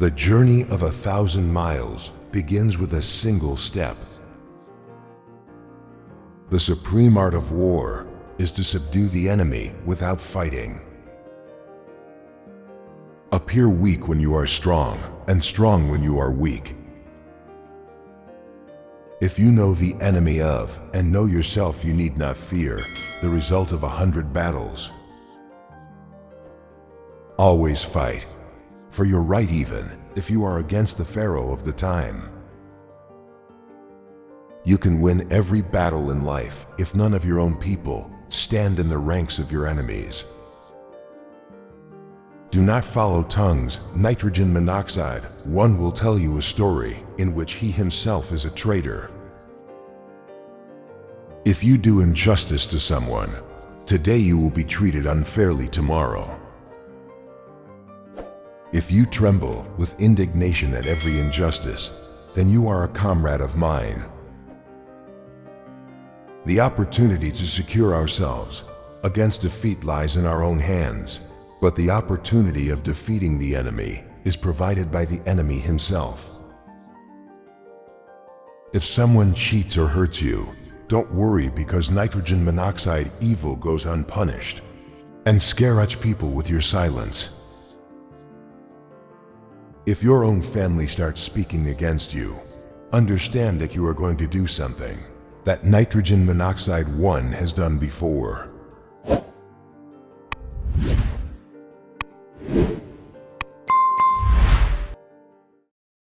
The journey of 1,000 miles begins with a single step. The supreme art of war is to subdue the enemy without fighting. Appear weak when you are strong, and strong when you are weak. If you know the enemy of, and know yourself, you need not fear the result of 100 battles. Always fight, for you're right even if you are against the Pharaoh of the time. You can win every battle in life if none of your own people stand in the ranks of your enemies. Do not follow tongues, nitrogen monoxide. One will tell you a story in which he himself is a traitor. If you do injustice to someone, today you will be treated unfairly tomorrow. If you tremble with indignation at every injustice, then you are a comrade of mine. The opportunity to secure ourselves against defeat lies in our own hands, but the opportunity of defeating the enemy is provided by the enemy himself. If someone cheats or hurts you, don't worry, because nitrogen monoxide evil goes unpunished. And scare people with your silence. If your own family starts speaking against you, understand that you are going to do something that nitrogen monoxide 1 has done before.